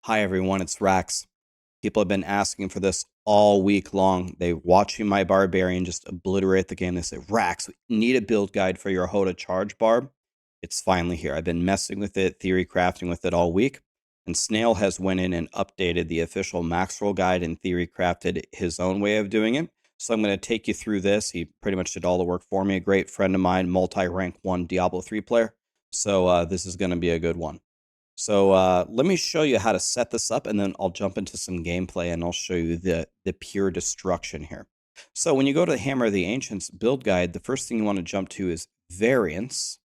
Hi everyone, it's Rax. People have been asking for this all week long. They watching my Barbarian just obliterate the game. They say, Rax, we need a build guide for your HOTA Charge Barb. It's finally here. I've been messing with it, theory crafting with it all week. And Snail has went in and updated the official Maxroll guide and theory crafted his own way of doing it. So I'm going to take you through this. He pretty much did all the work for me. A great friend of mine, multi-rank 1 Diablo 3 player. So this is going to be a good one. So let me show you how to set this up, and then I'll jump into some gameplay, and I'll show you the pure destruction here. So when you go to the Hammer of the Ancients build guide, the first thing you want to jump to is variants.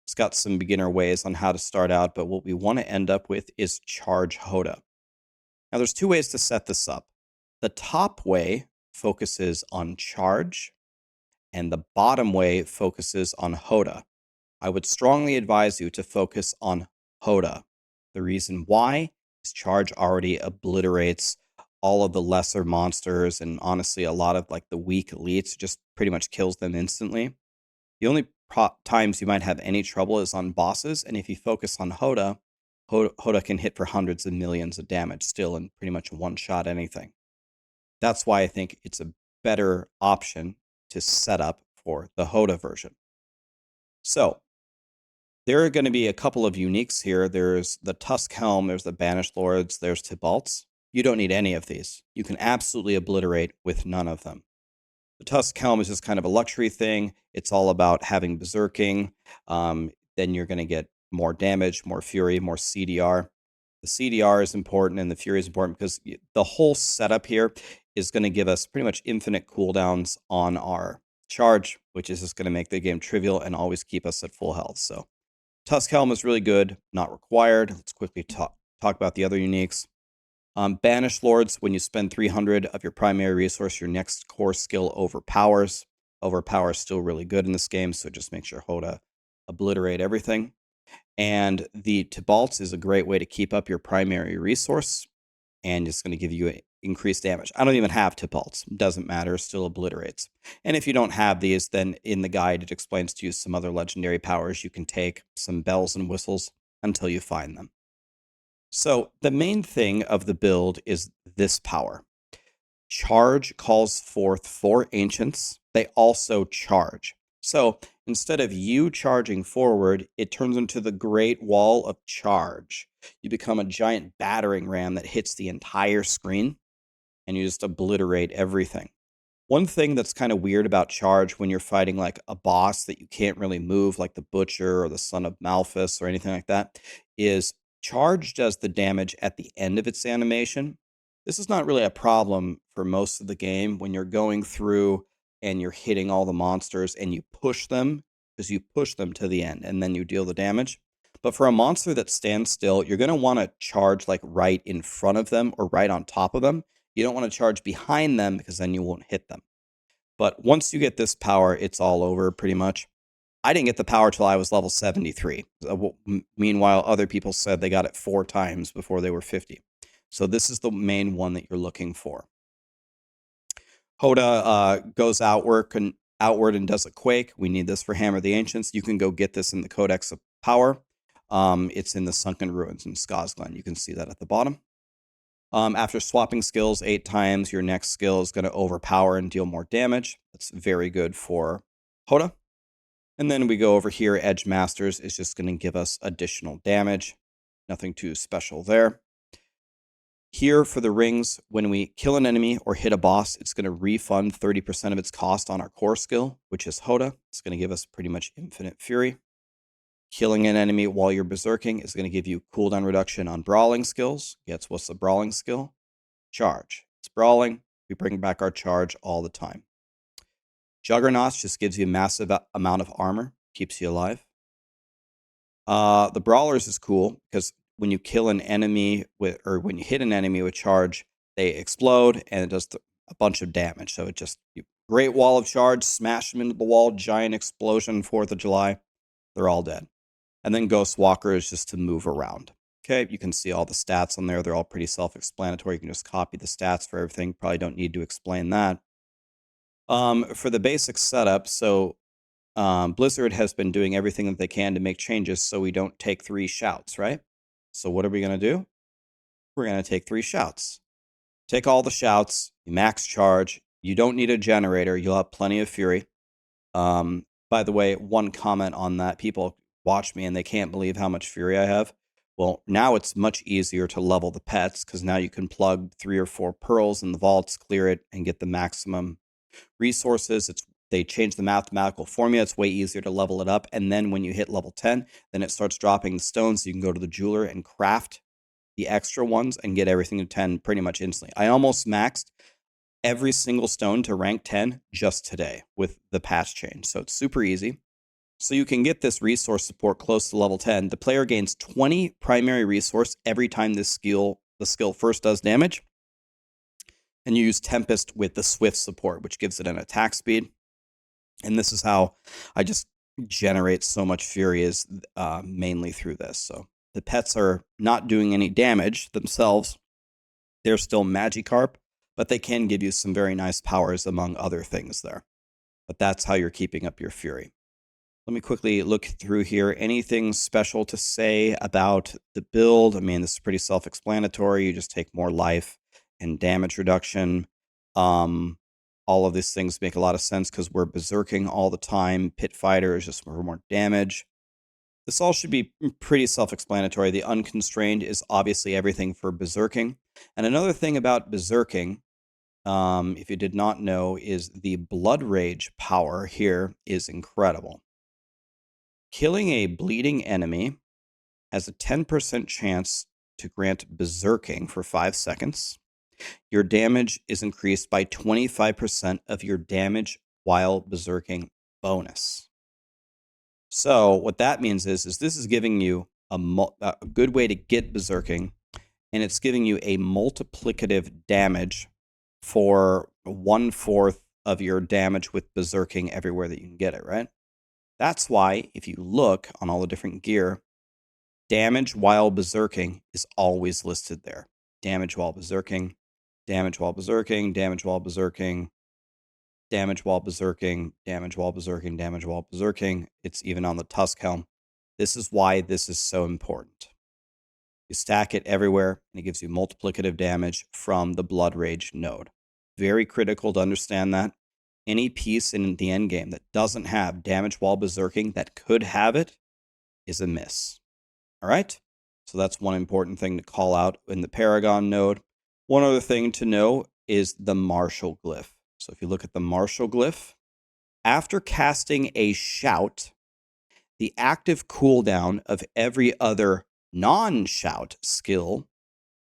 It's got some beginner ways on how to start out, but what we want to end up with is Charge HOTA. Now there's two ways to set this up. The top way focuses on Charge, and the bottom way focuses on HOTA. I would strongly advise you to focus on HOTA. The reason why is Charge already obliterates all of the lesser monsters, and honestly, a lot of like the weak elites, just pretty much kills them instantly. The only times you might have any trouble is on bosses, and if you focus on HOTA, HOTA can hit for hundreds of millions of damage still and pretty much one-shot anything. That's why I think it's a better option to set up for the HOTA version. So there are going to be a couple of uniques here. There's the Tusk Helm, there's the Banished Lords, there's Tibalts. You don't need any of these. You can absolutely obliterate with none of them. The Tusk Helm is just kind of a luxury thing. It's all about having berserking. Then you're going to get more damage, more fury, more CDR. The CDR is important and the fury is important because the whole setup here is going to give us pretty much infinite cooldowns on our charge, which is just going to make the game trivial and always keep us at full health. So Tusk Helm is really good, not required. Let's quickly talk about the other uniques. Banished Lords, when you spend 300 of your primary resource, your next core skill overpowers. Overpower is still really good in this game, so just make sure HOTA obliterate everything. And the Tibalts is a great way to keep up your primary resource, and it's going to give you increased damage. I don't even have Tibalts. Doesn't matter, still obliterates. And if you don't have these, then in the guide it explains to you some other legendary powers you can take, some bells and whistles, until you find them. So the main thing of the build is this power. Charge calls forth 4 ancients. They also charge. So instead of you charging forward, it turns into the Great Wall of Charge. You become a giant battering ram that hits the entire screen, and you just obliterate everything. One thing that's kind of weird about Charge when you're fighting like a boss that you can't really move, like the Butcher or the Son of Malphus or anything like that, is Charge does the damage at the end of its animation. This is not really a problem for most of the game when you're going through and you're hitting all the monsters and you push them, because you push them to the end and then you deal the damage. But for a monster that stands still, you're going to want to charge like right in front of them or right on top of them. You don't want to charge behind them because then you won't hit them. But once you get this power, it's all over pretty much. I didn't get the power till I was level 73. Meanwhile, other people said they got it 4 times before they were 50. So this is the main one that you're looking for. HOTA goes outward and does a quake. We need this for Hammer of the Ancients. You can go get this in the Codex of Power. It's in the Sunken Ruins in Skosglen. You can see that at the bottom. After swapping skills 8 times, your next skill is going to overpower and deal more damage. That's very good for HOTA. And then we go over here, Edge Masters is just going to give us additional damage. Nothing too special there. Here for the rings, when we kill an enemy or hit a boss, it's going to refund 30% of its cost on our core skill, which is HOTA. It's going to give us pretty much infinite fury. Killing an enemy while you're berserking is going to give you cooldown reduction on brawling skills. Guess what's the brawling skill? Charge. It's brawling. We bring back our charge all the time. Juggernauts just gives you a massive amount of armor. Keeps you alive. The Brawlers is cool because when you kill an enemy or when you hit an enemy with charge, they explode and it does a bunch of damage. So it just, Great Wall of Charge, smash them into the wall, giant explosion, 4th of July. They're all dead. And then Ghost Walker is just to move around. Okay, you can see all the stats on there. They're all pretty self-explanatory. You can just copy the stats for everything. Probably don't need to explain that. For the basic setup, so Blizzard has been doing everything that they can to make changes so we don't take 3 shouts, right? So what are we going to do? we're going to take 3 shouts. Take all the shouts, you max charge. You don't need a generator. You'll have plenty of fury. By the way, one comment on that. People watch me and they can't believe how much fury I have. Well, now it's much easier to level the pets because now you can plug 3 or 4 pearls in the vaults, clear it, and get the maximum resources. They change the mathematical formula. It's way easier to level it up. And then when you hit level 10, then it starts dropping the stones. So you can go to the jeweler and craft the extra ones and get everything to 10 pretty much instantly. I almost maxed every single stone to rank 10 just today with the patch change. So it's super easy. So you can get this resource support close to level 10. The player gains 20 primary resource every time the skill first does damage. And you use Tempest with the Swift support, which gives it an attack speed. And this is how I just generate so much fury, is mainly through this. So the pets are not doing any damage themselves. They're still Magikarp, but they can give you some very nice powers among other things there. But that's how you're keeping up your fury. Let me quickly look through here. Anything special to say about the build? I mean, this is pretty self-explanatory. You just take more life and damage reduction. All of these things make a lot of sense because we're berserking all the time. Pit Fighter is just for more damage. This all should be pretty self-explanatory. The unconstrained is obviously everything for berserking. And another thing about berserking, if you did not know, is the Blood Rage power here is incredible. Killing a bleeding enemy has a 10% chance to grant berserking for 5 seconds. Your damage is increased by 25% of your damage while berserking bonus. So what that means is this is giving you a good way to get berserking, and it's giving you a multiplicative damage for 1/4 of your damage with berserking everywhere that you can get it, right? That's why if you look on all the different gear, damage while berserking is always listed there. Damage while berserking, damage while berserking, damage while berserking, damage while berserking, damage while berserking, damage while berserking. It's even on the Tusk Helm. This is why this is so important. You stack it everywhere, and it gives you multiplicative damage from the Blood Rage node. Very critical to understand that. Any piece in the end game that doesn't have damage while berserking that could have it is a miss. All right? So that's one important thing to call out in the Paragon node. One other thing to know is the Martial Glyph. So if you look at the Martial Glyph, after casting a shout, the active cooldown of every other non-shout skill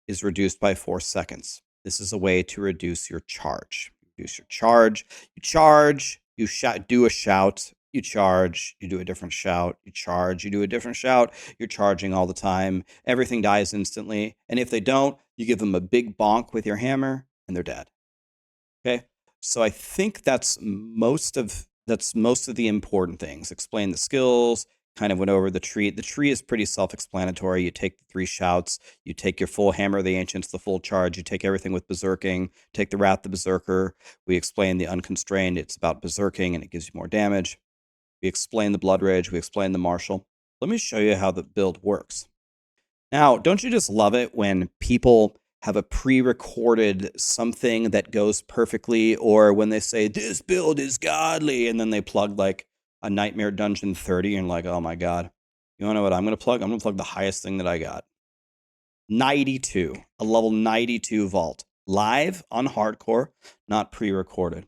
is reduced by 4 seconds. This is a way to reduce your charge. Reduce your charge. You charge, you do a shout, you charge, you do a different shout, you charge, you do a different shout. You're charging all the time. Everything dies instantly. And if they don't, you give them a big bonk with your hammer and they're dead. Okay? So I think that's most of the important things. Explain the skills, kind of went over the tree. The tree is pretty self-explanatory. You take the 3 shouts, you take your full Hammer of the Ancients, the full charge, you take everything with berserking, take the Wrath of the Berserker. We explain the unconstrained, it's about berserking and it gives you more damage. We explain the Blood Rage, we explain the Martial. Let me show you how the build works. Now, don't you just love it when people have a pre-recorded something that goes perfectly, or when they say, this build is godly, and then they plug like a Nightmare Dungeon 30, and like, oh my god. You wanna know what I'm going to plug? I'm going to plug the highest thing that I got. 92. A level 92 vault. Live on hardcore, not pre-recorded.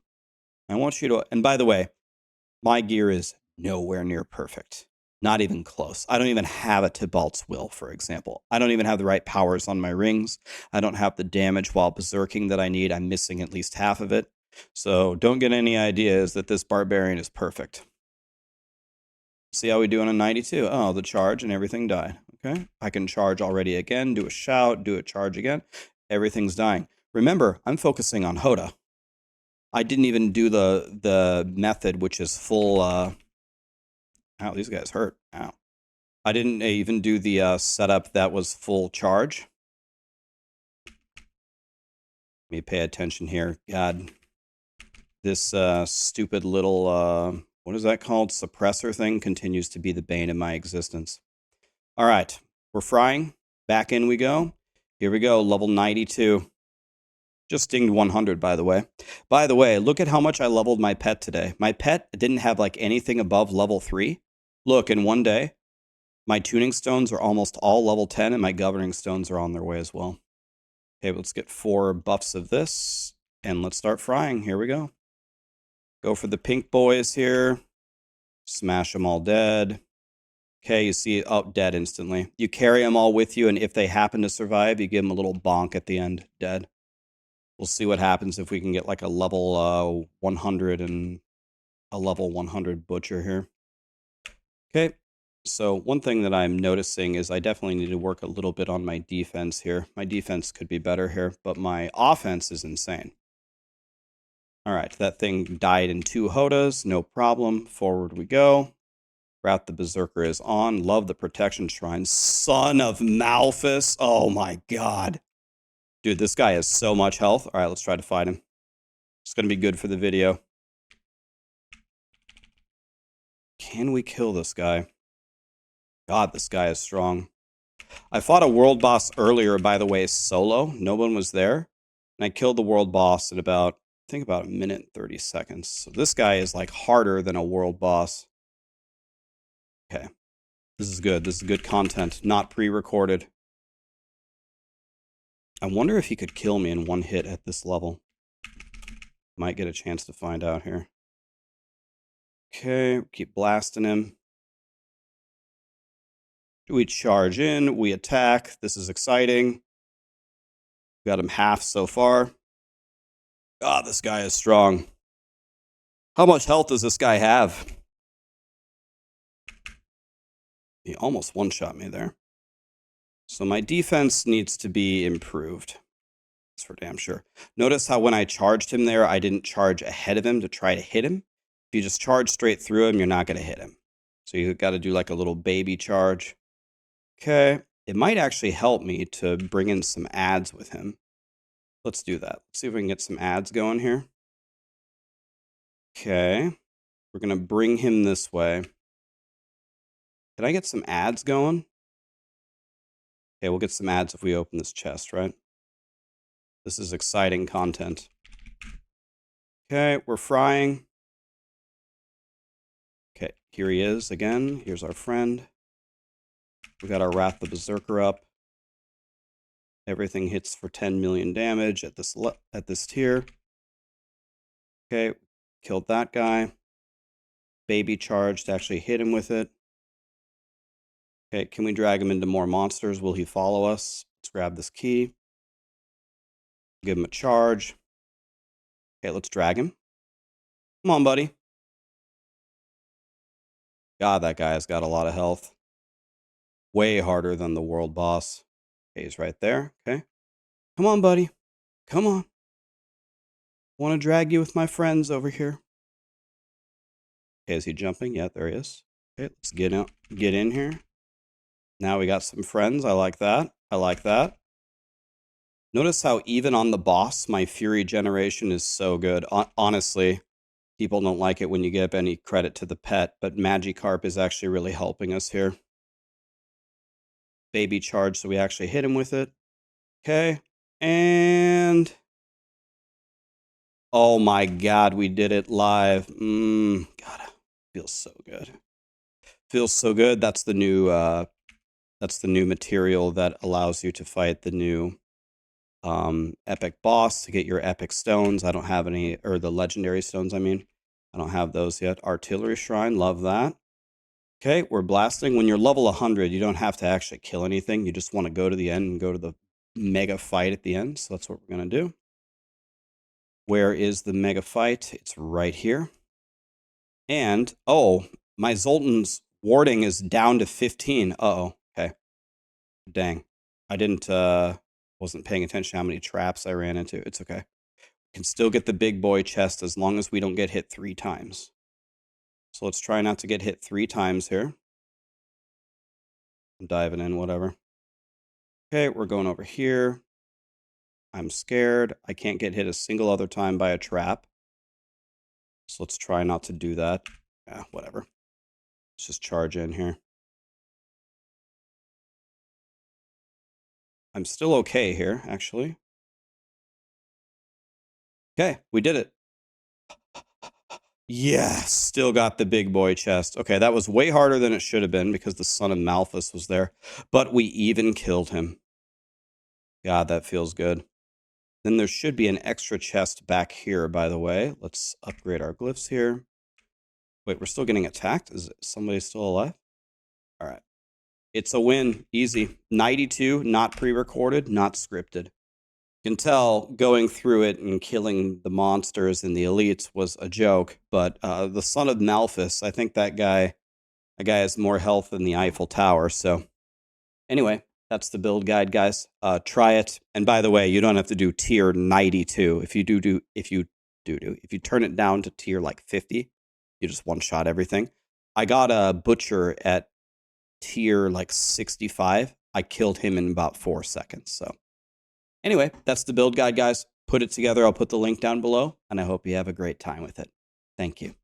I want you to, and by the way, my gear is nowhere near perfect. Not even close. I don't even have a Tybalt's Will, for example. I don't even have the right powers on my rings. I don't have the damage while berserking that I need. I'm missing at least half of it. So don't get any ideas that this barbarian is perfect. See how we do on a 92? Oh, the charge and everything died. Okay. I can charge already again, do a shout, do a charge again. Everything's dying. Remember, I'm focusing on HOTA. I didn't even do the method, which is full... Ow, these guys hurt. Ow. I didn't even do the setup that was full charge. Let me pay attention here. God. This stupid little, what is that called? Suppressor thing continues to be the bane of my existence. All right. We're frying. Back in we go. Here we go, level 92. Just dinged 100, by the way. By the way, look at how much I leveled my pet today. My pet didn't have like anything above level 3. Look, in one day, my tuning stones are almost all level 10, and my governing stones are on their way as well. Okay, let's get 4 buffs of this, and let's start frying. Here we go. Go for the pink boys here. Smash them all dead. Okay, you see, oh, dead instantly. You carry them all with you, and if they happen to survive, you give them a little bonk at the end, dead. We'll see what happens if we can get like a level 100 and a level 100 butcher here. Okay, so one thing that I'm noticing is I definitely need to work a little bit on my defense here. My defense could be better here, but my offense is insane. All right, that thing died in 2 HOTAs, no problem. Forward we go. Wrath the Berserker is on. Love the protection shrine. Son of Malphus. Oh my god. Dude, this guy has so much health. All right, let's try to fight him. It's going to be good for the video. Can we kill this guy? God, this guy is strong. I fought a world boss earlier, by the way, solo. No one was there. And I killed the world boss in about, I think about a minute and 30 seconds. So this guy is like harder than a world boss. Okay. This is good. This is good content. Not pre-recorded. I wonder if he could kill me in one hit at this level. Might get a chance to find out here. Okay, keep blasting him. We charge in, we attack. This is exciting. Got him half so far. God, this guy is strong. How much health does this guy have? He almost one-shot me there. So my defense needs to be improved. That's for damn sure. Notice how when I charged him there, I didn't charge ahead of him to try to hit him. If you just charge straight through him, you're not going to hit him. So you got to do like a little baby charge. Okay. It might actually help me to bring in some ads with him. Let's do that. Let's see if we can get some ads going here. Okay. We're going to bring him this way. Can I get some ads going? Okay, we'll get some ads if we open this chest, right? This is exciting content. Okay, we're frying. Okay, here he is again. Here's our friend. We got our Wrath the Berserker up. Everything hits for 10 million damage at this tier. Okay, killed that guy. Baby charge to actually hit him with it. Okay, can we drag him into more monsters? Will he follow us? Let's grab this key. Give him a charge. Okay, let's drag him. Come on, buddy. God, that guy has got a lot of health. Way harder than the world boss. Okay, he's right there. Okay. Come on, buddy. Come on. Want to drag you with my friends over here. Okay, is he jumping? Yeah, there he is. Okay, let's get in here. Now we got some friends. I like that. I like that. Notice how even on the boss, my Fury generation is so good. Honestly, people don't like it when you give any credit to the pet, but Magikarp is actually really helping us here. Baby charge, so we actually hit him with it. Okay, and... oh my god, we did it live. God, feels so good. Feels so good. That's the new material that allows you to fight the new epic boss to get your epic stones. I don't have any, or the legendary stones, I mean. I don't have those yet. Artillery Shrine, love that. Okay, we're blasting. When you're level 100, you don't have to actually kill anything. You just want to go to the end and go to the mega fight at the end. So that's what we're going to do. Where is the mega fight? It's right here. And, oh, my Zoltan's warding is down to 15. Uh-oh. Okay. Dang. I wasn't paying attention to how many traps I ran into. It's okay. Can still get the big boy chest as long as we don't get hit 3 times. So let's try not to get hit 3 times here. I'm diving in, whatever. Okay, we're going over here. I'm scared. I can't get hit a single other time by a trap. So let's try not to do that. Yeah, whatever. Let's just charge in here. I'm still okay here, actually. Okay, we did it. Yes, still got the big boy chest. Okay, that was way harder than it should have been because the son of Malthus was there. But we even killed him. God, that feels good. Then there should be an extra chest back here, by the way. Let's upgrade our glyphs here. Wait, we're still getting attacked? Is somebody still alive? All right. It's a win. Easy. 92, not pre-recorded, not scripted. You can tell going through it and killing the monsters and the elites was a joke, but the son of Malthus, I think that guy has more health than the Eiffel Tower. So anyway, that's the build guide, guys. Try it. And by the way, you don't have to do tier 92. If you turn it down to tier like 50, you just one shot everything. I got a butcher at tier like 65. I killed him in about 4 seconds. So anyway, that's the build guide, guys. Put it together. I'll put the link down below, and I hope you have a great time with it. Thank you.